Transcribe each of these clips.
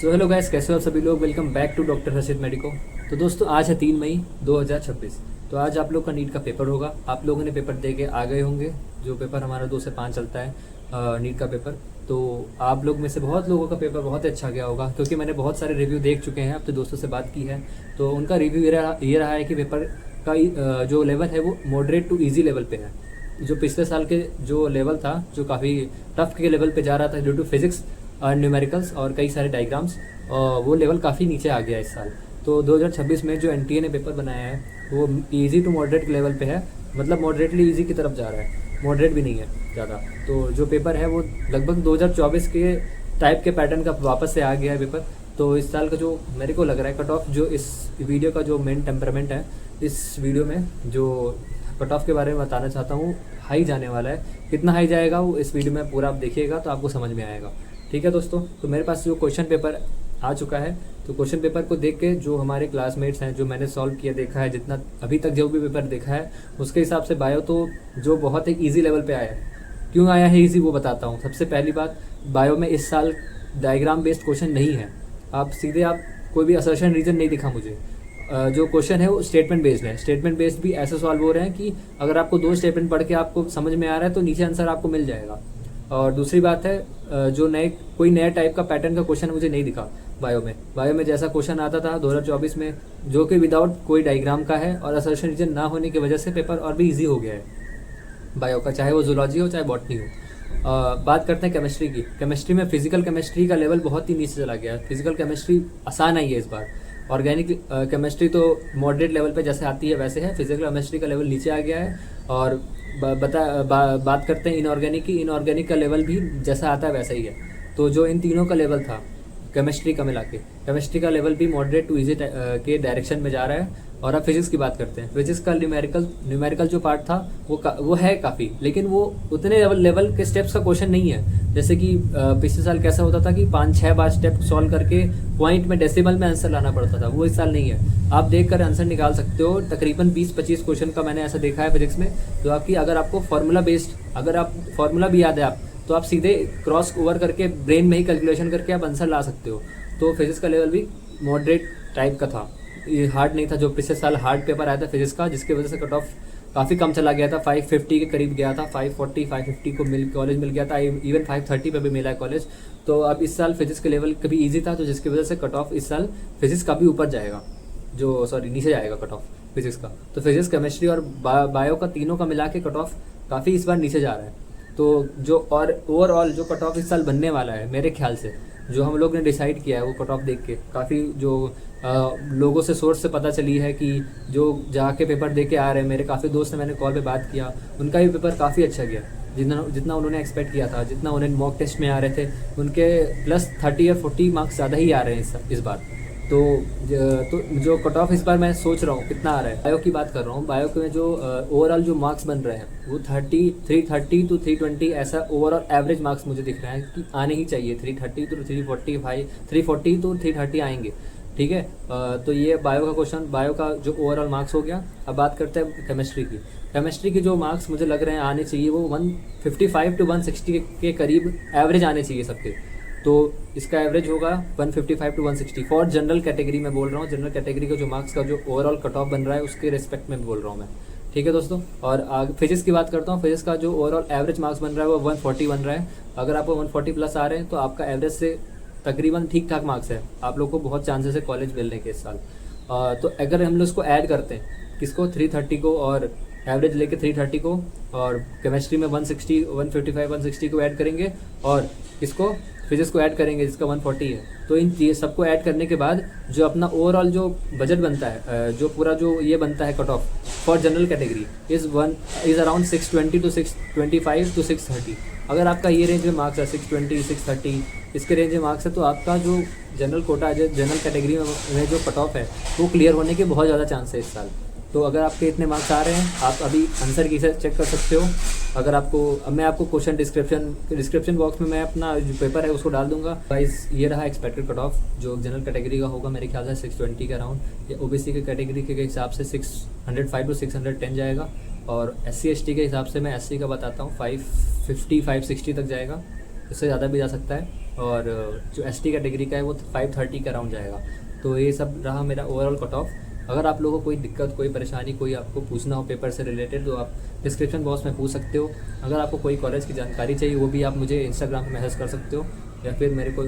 So hello guys, कैसे हो आप सभी लोग। Welcome back to doctor Harshit medico. तो दोस्तों आज है 3 मई 2026। तो आज आप लोग का नीट का पेपर होगा। आप लोगों ने पेपर दे के आ गए होंगे। जो पेपर हमारा 2 से 5 चलता है नीट का पेपर। तो आप लोग में से बहुत लोगों का पेपर बहुत अच्छा गया होगा, क्योंकि मैंने बहुत सारे रिव्यू देख चुके हैं, अपने दोस्तों से बात की है। तो उनका रिव्यू ये रहा है कि पेपर का जो लेवल है वो मॉडरेट टू ईजी लेवल पे है। जो पिछले साल के जो लेवल था, जो काफ़ी टफ के लेवल पे जा रहा था ड्यू टू फिजिक्स और न्यूमेरिकल्स और कई सारे डायग्राम्स, वो लेवल काफ़ी नीचे आ गया इस साल। तो 2026 में जो एनटीए ने पेपर बनाया है वो इजी टू मॉडरेट लेवल पे है, मतलब मॉडरेटली इजी की तरफ जा रहा है, मॉडरेट भी नहीं है ज़्यादा। तो जो पेपर है वो लगभग 2024 के टाइप के पैटर्न का वापस से आ गया है पेपर। तो इस साल का जो मेरे को लग रहा है कट ऑफ, जो इस वीडियो का जो मेन टेम्परामेंट है, इस वीडियो में जो कट ऑफ के बारे में बताना चाहता हूँ, हाई जाने वाला है। कितना हाई जाएगा वो इस वीडियो में पूरा आप देखिएगा तो आपको समझ में आएगा। ठीक है दोस्तों, तो मेरे पास जो क्वेश्चन पेपर आ चुका है, तो क्वेश्चन पेपर को देख के जो हमारे क्लासमेट्स हैं, जो मैंने सॉल्व किया देखा है, जितना अभी तक जो भी पेपर देखा है उसके हिसाब से बायो तो जो बहुत एक ईजी लेवल पे आया है। क्यों आया है ईजी वो बताता हूँ। सबसे पहली बात, बायो में इस साल डायग्राम बेस्ड क्वेश्चन नहीं है। आप कोई भी असर्शन रीजन नहीं दिखा मुझे। जो क्वेश्चन है वो स्टेटमेंट बेस्ड है। स्टेटमेंट बेस्ड भी ऐसे सॉल्व हो रहे हैं कि अगर आपको 2 स्टेटमेंट पढ़ के आपको समझ में आ रहा है तो नीचे आंसर आपको मिल जाएगा। और दूसरी बात है, जो कोई नया टाइप का पैटर्न का क्वेश्चन मुझे नहीं दिखा बायो में। बायो में जैसा क्वेश्चन आता था 2024 में, जो कि विदाउट कोई डायग्राम का है और असर्शन रीजन ना होने की वजह से पेपर और भी ईजी हो गया है बायो का, चाहे वो जूलॉजी हो चाहे बॉटनी हो। बात करते हैं केमिस्ट्री की। केमिस्ट्री में फिजिकल केमिस्ट्री का लेवल बहुत ही नीचे चला गया है। फिजिकल केमिस्ट्री आसान आई है इस बार। ऑर्गेनिक केमिस्ट्री तो मॉडरेट लेवल पे जैसे आती है वैसे है। फिजिकल केमिस्ट्री का लेवल नीचे आ गया है। और बात करते हैं इनऑर्गेनिक की। इनऑर्गेनिक का लेवल भी जैसा आता है वैसा ही है। तो जो इन तीनों का लेवल था केमिस्ट्री का मिला के, केमिस्ट्री का लेवल भी मॉडरेट टू ईजी के डायरेक्शन में जा रहा है। और अब फिजिक्स की बात करते हैं। फिजिक्स का न्यूमेरिकल जो पार्ट था वो है काफ़ी, लेकिन वो उतने लेवल के स्टेप्स का क्वेश्चन नहीं है। जैसे कि पिछले साल कैसा होता था कि 5-6 बार स्टेप सॉल्व करके पॉइंट में डेसिमल में आंसर लाना पड़ता था, वो इस साल नहीं है। आप देख कर आंसर निकाल सकते हो। तकरीबन 20-25 क्वेश्चन का मैंने ऐसा देखा है फिजिक्स में, जो आपकी अगर आपको फार्मूला बेस्ड, अगर आप फार्मूला भी याद है आप, तो आप सीधे क्रॉस ओवर करके ब्रेन में ही कैलकुलेशन करके आप आंसर ला सकते हो। तो फिजिक्स का लेवल भी मॉडरेट टाइप का था, ये हार्ड नहीं था। जो पिछले साल हार्ड पेपर आया था फिजिक्स का, जिसकी वजह से कट ऑफ काफ़ी कम चला गया था, 550 के करीब गया था, 540-550 को कॉलेज मिल गया था, इवन 530 पे भी मिला है कॉलेज। तो अब इस साल फिजिक्स के लेवल कभी ईजी था, तो जिसकी वजह से कट ऑफ इस साल फिजिक्स का भी ऊपर जाएगा, नीचे जाएगा कट ऑफ फिजिक्स का। तो फिजिक्स, केमिस्ट्री और बायो का तीनों का मिला के कट ऑफ काफ़ी इस बार नीचे जा रहा है। तो जो और ओवरऑल जो कट ऑफ इस साल बनने वाला है, मेरे ख्याल से जो हम लोग ने डिसाइड किया है, वो कट ऑफ देख के काफ़ी जो लोगों से सोर्स से पता चली है कि जो जाके पेपर दे के आ रहे हैं, मेरे काफ़ी दोस्त ने, मैंने कॉल पे बात किया, उनका भी पेपर काफ़ी अच्छा गया। जितना उन्होंने एक्सपेक्ट किया था, जितना उन्हें मॉक टेस्ट में आ रहे थे, उनके प्लस 30 या 40 मार्क्स ज़्यादा ही आ रहे हैं इस बार। तो जो कट ऑफ इस बार मैं सोच रहा हूँ कितना आ रहा है, बायो की बात कर रहा हूँ। बायो में जो ओवरऑल जो मार्क्स बन रहे हैं वो 330 to 320 ऐसा ओवरऑल एवरेज मार्क्स मुझे दिख रहा है कि आने ही चाहिए। 330 to 345, 340 to 330 आएंगे। ठीक है। तो ये बायो का क्वेश्चन, बायो का जो ओवरऑल मार्क्स हो गया। अब बात करते हैं केमिस्ट्री की। केमिस्ट्री के जो मार्क्स मुझे लग रहे हैं आने चाहिए वो 155 to 160 के करीब एवरेज आने चाहिए सबके। तो इसका एवरेज होगा 155 to 160 फॉर जनरल कैटेगरी में बोल रहा हूँ। जनरल कैटेगरी का जो मार्क्स का जो ओवरऑल कट ऑफ बन रहा है उसके रिस्पेक्ट में बोल रहा हूँ मैं। ठीक है दोस्तों। और फिजिक्स की बात करता हूँ। फिजिक्स का जो ओवरऑल एवरेज मार्क्स बन रहा है वो 140 बन रहा है। अगर आपको 140 प्लस आ रहे हैं तो आपका एवरेज से तकरीबन ठीक ठाक मार्क्स है, आप लोग को बहुत चांसेस है कॉलेज मिलने के इस साल। तो अगर हम लोग इसको ऐड करते हैं, किसको, 330 को, और एवरेज लेके 330 को, और केमिस्ट्री में 160, 155, 160 को ऐड करेंगे, और इसको फिजिक्स को ऐड करेंगे जिसका 140 है, तो इन ये सबको ऐड करने के बाद जो अपना ओवरऑल जो बजट बनता है, जो पूरा जो ये बनता है cut off for general category is around 620 to 625 to 630। अगर आपका ये रेंज में मार्क्स है 620, 630, इसके रेंज में मार्क्स है, तो आपका जो जनरल कोटा है, जनरल कैटेगरी में जो कट ऑफ है वो क्लियर होने के बहुत ज़्यादा चांस है इस साल। तो अगर आपके इतने मार्क्स आ रहे हैं, आप अभी आंसर की से चेक कर सकते हो। अगर आपको, मैं आपको क्वेश्चन डिस्क्रिप्शन बॉक्स में मैं अपना जो पेपर है उसको डाल दूंगा। गाइस, ये रहा एक्सपेक्टेड कट ऑफ जो जनरल कैटेगरी का होगा, मेरे ख्याल से 620 के अराउंड। या ओबीसी के कैटेगरी के हिसाब से 605 to 610 जाएगा। और SC ST के हिसाब से मैं SC का बताता हूँ 550, 560 तक जाएगा, इससे ज़्यादा भी जा सकता है। और जो ST कैटेगरी का है वो 530 के अराउंड जाएगा। तो ये सब रहा मेरा ओवरऑल कट ऑफ। अगर आप लोगों को कोई दिक्कत, कोई परेशानी, कोई आपको पूछना हो पेपर से रिलेटेड, तो आप डिस्क्रिप्शन बॉक्स में पूछ सकते हो। अगर आपको कोई कॉलेज की जानकारी चाहिए वो भी आप मुझे इंस्टाग्राम पे मैसेज कर सकते हो, या फिर मेरे को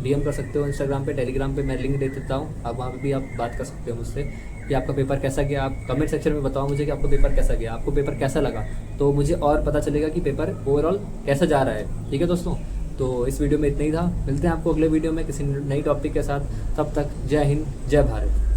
DM कर सकते हो इंस्टाग्राम पे। टेलीग्राम पे मैं लिंक दे देता हूँ, आप वहाँ पे भी आप बात कर सकते हो मुझसे कि आपका पेपर कैसा गया। आप कमेंट सेक्शन में बताओ मुझे कि आपको पेपर कैसा गया, आपको पेपर कैसा लगा, तो मुझे और पता चलेगा कि पेपर ओवरऑल कैसा जा रहा है। ठीक है दोस्तों, तो इस वीडियो में इतना ही था। मिलते हैं आपको अगले वीडियो में किसी नई टॉपिक के साथ। तब तक जय हिंद, जय भारत।